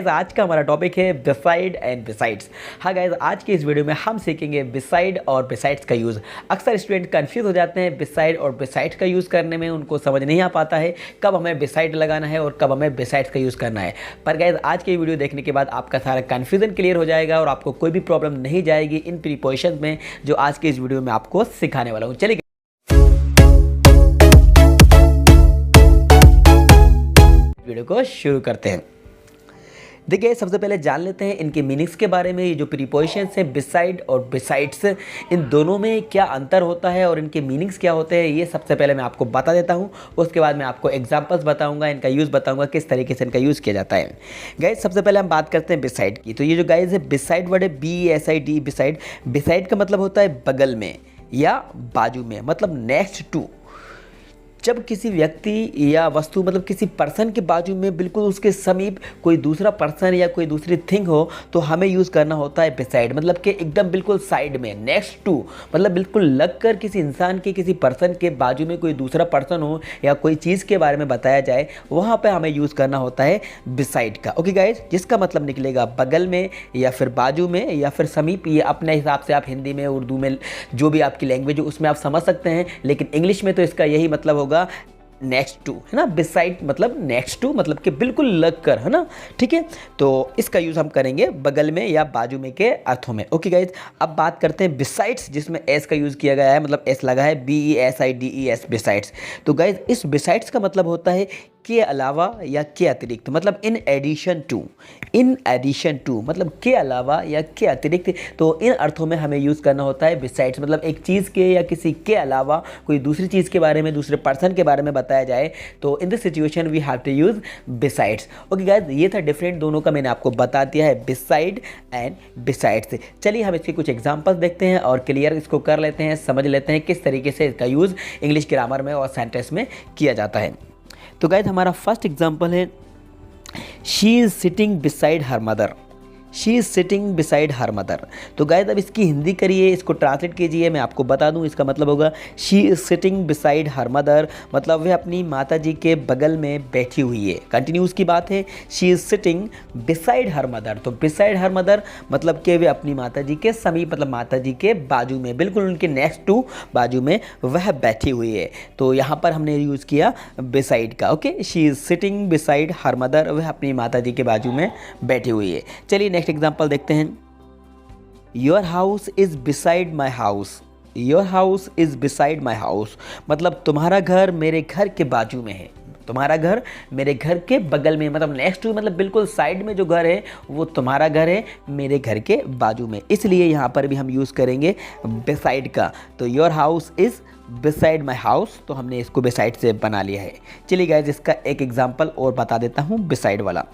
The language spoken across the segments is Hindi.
गाइज आज का हमारा टॉपिक है बिसाइड एंड बिसाइड्स। हाँ गाइज, आज की इस वीडियो में हम सीखेंगे बिसाइड और बिसाइड्स का यूज़। अक्सर स्टूडेंट कंफ्यूज हो जाते हैं बिसाइड और बिसाइड्स का यूज़ करने में, उनको समझ नहीं आ पाता है कब हमें बिसाइड लगाना है और कब हमें बिसाइड्स का यूज़ करना है। पर गाइज आज की वीडियो देखने के बाद आपका सारा कन्फ्यूजन क्लियर हो जाएगा और आपको कोई भी प्रॉब्लम नहीं जाएगी इन प्रीपोजिशंस में जो आज की इस वीडियो में आपको सिखाने वाला हूँ। चलिए वीडियो को शुरू करते हैं। देखिए, सबसे पहले जान लेते हैं इनके मीनिंग्स के बारे में। ये जो प्रीपोजिशंस हैं बिसाइड और बिसाइड्स, इन दोनों में क्या अंतर होता है और इनके मीनिंग्स क्या होते हैं, ये सबसे पहले मैं आपको बता देता हूँ। उसके बाद मैं आपको एग्जांपल्स बताऊंगा, इनका यूज़ बताऊंगा, किस तरीके से इनका यूज़ किया जाता है। गाइज सबसे पहले हम बात करते हैं बिसाइड की। तो ये जो गाइज है बिसाइड वर्ड है BSID, बिसाइड। बिसाइड का मतलब होता है बगल में या बाजू में, मतलब नेक्स्ट टू। जब किसी व्यक्ति या वस्तु मतलब किसी पर्सन के बाजू में बिल्कुल उसके समीप कोई दूसरा पर्सन या कोई दूसरी थिंग हो तो हमें यूज़ करना होता है बिसाइड, मतलब कि एकदम बिल्कुल साइड में, नेक्स्ट टू, मतलब बिल्कुल लग कर किसी इंसान के, किसी पर्सन के बाजू में कोई दूसरा पर्सन हो या कोई चीज़ के बारे में बताया जाए, वहाँ पर हमें यूज़ करना होता है बिसाइड का। ओके गाइज, जिसका मतलब निकलेगा बगल में या फिर बाजू में या फिर समीप। ये अपने हिसाब से आप हिंदी में, उर्दू में, जो भी आपकी लैंग्वेज हो उसमें आप समझ सकते हैं, लेकिन इंग्लिश में तो इसका यही मतलब होगा नेक्स्ट टू, है ना। बिसाइड मतलब नेक्स्ट टू, मतलब कि बिल्कुल लग कर, है ना। ठीक है, तो इसका यूज़ हम करेंगे बगल में या बाजू में के अर्थों में। ओके गाइज, अब बात करते हैं बिसाइड्स, जिसमें एस का यूज़ किया गया है, मतलब एस लगा है, BESIDES, बिसाइड्स। तो गाइज इस बिसाइड्स का मतलब होता है के अलावा या के अतिरिक्त, मतलब in addition to. In addition to मतलब के अलावा या के अतिरिक्त। तो इन अर्थों में हमें यूज़ करना होता है बिसाइड्स, मतलब एक चीज़ के या किसी के अलावा कोई दूसरी चीज़ के बारे में, दूसरे पर्सन के बारे में बताया जाए तो in this situation we have to use besides. Okay guys, ये था डिफरेंट दोनों का, मैंने आपको बता दिया है बिसाइड एंड बिसाइड्स। चलिए हम इसके कुछ एग्जाम्पल्स देखते हैं और क्लियर इसको कर लेते हैं, समझ लेते हैं किस तरीके से इसका यूज़ इंग्लिश ग्रामर में और सेंटेंस में किया जाता है। तो गाइज हमारा फर्स्ट एग्जाम्पल है she is sitting beside her mother. She is sitting beside her mother. तो गाइज अब इसकी हिंदी करिए, इसको ट्रांसलेट कीजिए, मैं आपको बता दूं इसका मतलब होगा she is sitting beside her mother, मतलब वह अपनी माता जी के बगल में बैठी हुई है। कंटिन्यूस की बात है, she is sitting beside her mother. तो बिसाइड हर मदर मतलब कि वे अपनी माता जी के समीप, मतलब माता जी के बाजू में, बिल्कुल उनके नेक्स्ट टू बाजू में वह बैठी हुई है। तो यहाँ पर हमने यूज़ किया बिसाइड का। Okay, she is sitting beside her mother, वह अपनी माता जी के बाजू में बैठी हुई है। चलिए नेक्स्ट एग्जाम्पल देखते हैं। Your house is beside my house. Your house is beside my house, मतलब तुम्हारा घर मेरे घर के बाजू में है। तुम्हारा घर मेरे घर के बगल में, मतलब नेक्स्ट टू, मतलब बिल्कुल साइड में जो घर है वो तुम्हारा घर है मेरे घर के बाजू में, इसलिए यहाँ पर भी हम यूज़ करेंगे बिसाइड का। तो your house is beside my house, तो हमने इसको बिसाइड से बना लिया है। चलिए गाइज इसका एक एग्जाम्पल और बता देता हूँ बिसाइड वाला।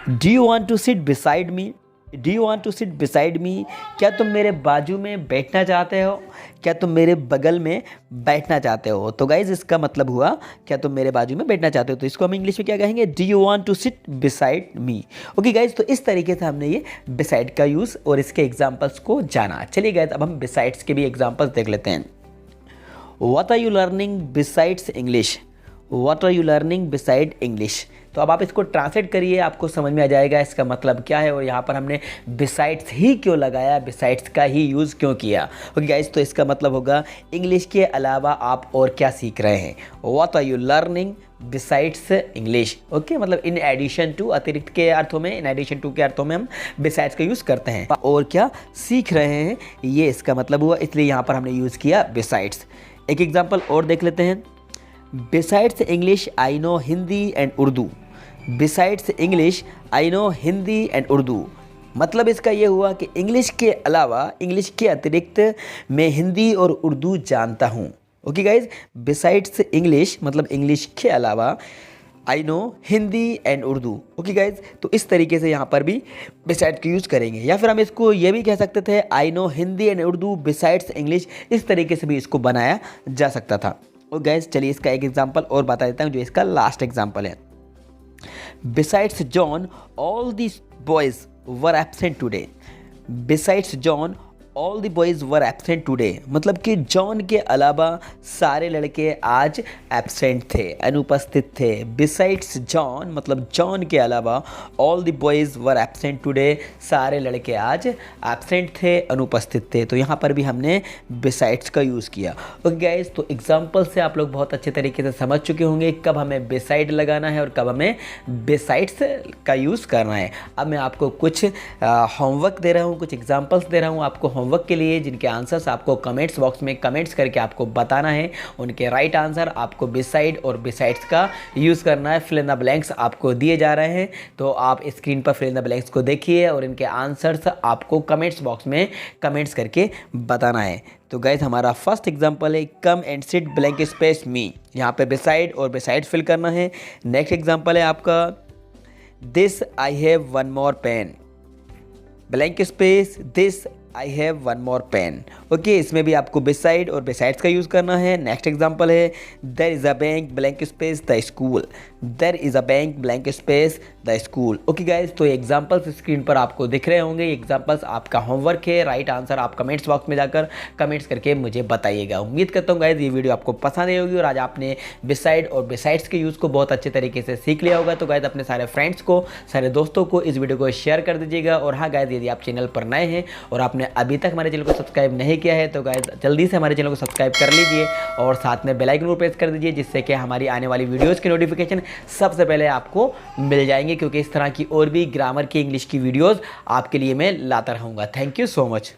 Do you want to sit beside me? Do you want to sit beside me? क्या तुम मेरे बाजू में बैठना चाहते हो? क्या तुम मेरे बगल में बैठना चाहते हो? तो गाइज इसका मतलब हुआ क्या तुम मेरे बाजू में बैठना चाहते हो, तो इसको हम इंग्लिश में क्या कहेंगे, Do you want to sit beside me? Okay guys, तो इस तरीके से हमने ये बिसाइड का यूज़ और इसके एग्जाम्पल्स को जाना। चलिए गाइज अब हम बिसाइड्स के भी एग्जाम्पल्स देख लेते हैं। What are you learning besides English? What are you learning beside English? तो अब आप इसको ट्रांसलेट करिए, आपको समझ में आ जाएगा इसका मतलब क्या है और यहाँ पर हमने बिसाइड्स ही क्यों लगाया, बिसाइड्स का ही यूज़ क्यों किया। ओके गाइज, तो इसका मतलब होगा इंग्लिश के अलावा आप और क्या सीख रहे हैं। What are you learning besides English. Okay, मतलब इन एडिशन टू, अतिरिक्त के अर्थों में, इन एडिशन टू के अर्थों में हम बिसाइड्स का यूज़ करते हैं, और क्या सीख रहे हैं, ये इसका मतलब हुआ, इसलिए यहाँ पर हमने यूज़ किया बिसाइड्स। एक एग्जाम्पल और देख लेते हैं। Besides English I know Hindi and Urdu. Besides English I know Hindi and Urdu, मतलब इसका ये हुआ कि इंग्लिश के अलावा, इंग्लिश के अतिरिक्त मैं हिंदी और उर्दू जानता हूँ। ओके गाइज, बिसाइड्स इंग्लिश मतलब इंग्लिश के अलावा I know Hindi and Urdu. Okay guys, तो इस तरीके से यहाँ पर भी बिसाइड का यूज़ करेंगे, या फिर हम इसको ये भी कह सकते थे I know Hindi and Urdu besides English, इस तरीके से भी इसको बनाया जा सकता था। और गाइज चलिए इसका एक एग्जाम्पल और बता देता हूँ, जो इसका लास्ट एग्जाम्पल है। Besides John, all these boys were absent today. Besides John, all the boys were absent today, मतलब कि जॉन के अलावा सारे लड़के आज एब्सेंट थे, अनुपस्थित थे। बिसाइड्स जॉन, मतलब जॉन के अलावा all the boys were absent today, सारे लड़के आज एब्सेंट थे, अनुपस्थित थे। तो यहाँ पर भी हमने बिसाइड्स का यूज़ किया। ओके गाइस, तो एग्जाम्पल से आप लोग बहुत अच्छे तरीके से समझ चुके होंगे कब हमें बिसाइड लगाना है और कब हमें बिसाइड्स का यूज़ करना है। अब मैं आपको कुछ होमवर्क दे रहा हूँ, कुछ एग्जाम्पल्स दे रहा हूँ आपको होमवर्क के लिए, जिनके आंसर्स आपको कमेंट्स बॉक्स में कमेंट्स करके आपको बताना है। उनके राइट आंसर आपको बिसाइड और बिसाइड्स का यूज़ करना है। फिल इन द ब्लैंक्स आपको दिए जा रहे हैं, तो आप स्क्रीन पर फिल इन द ब्लैंक्स को देखिए और इनके आंसर्स आपको कमेंट्स बॉक्स में कमेंट्स करके बताना है। तो गाइस, हमारा फर्स्ट एग्जांपल है come and sit blank space me, यहाँ पे बिसाइड और बिसाइड फिल करना है। नेक्स्ट एग्जांपल है आपका this I have one more pen, blank space this I have one more pen. Okay, इसमें भी आपको बिसाइड और बिसाइड्स का यूज़ करना है। नेक्स्ट एग्जांपल है there is a bank blank space the school, there is a bank blank space the school. Okay guys, तो एग्जांपल्स स्क्रीन पर आपको दिख रहे होंगे। एग्जांपल्स आपका होमवर्क है, राइट आंसर आप कमेंट्स बॉक्स में जाकर कमेंट्स करके मुझे बताइएगा। उम्मीद करता हूँ गाइज ये वीडियो आपको पसंद आई होगी और आज आपने बिसाइड और बिसाइड्स के यूज़ को बहुत अच्छे तरीके से सीख लिया होगा। तो गाइज, अपने सारे फ्रेंड्स को, सारे दोस्तों को इस वीडियो को शेयर कर दीजिएगा। और हाँ गाइज, यदि आप चैनल पर नए हैं और आपने अभी तक हमारे चैनल को सब्सक्राइब नहीं किया है तो गाइस जल्दी से हमारे चैनल को सब्सक्राइब कर लीजिए और साथ में बेल आइकन को प्रेस कर दीजिए, जिससे कि हमारी आने वाली वीडियोस की नोटिफिकेशन सबसे पहले आपको मिल जाएंगे, क्योंकि इस तरह की और भी ग्रामर की, इंग्लिश की वीडियोस आपके लिए मैं लाता रहूँगा। Thank you so much.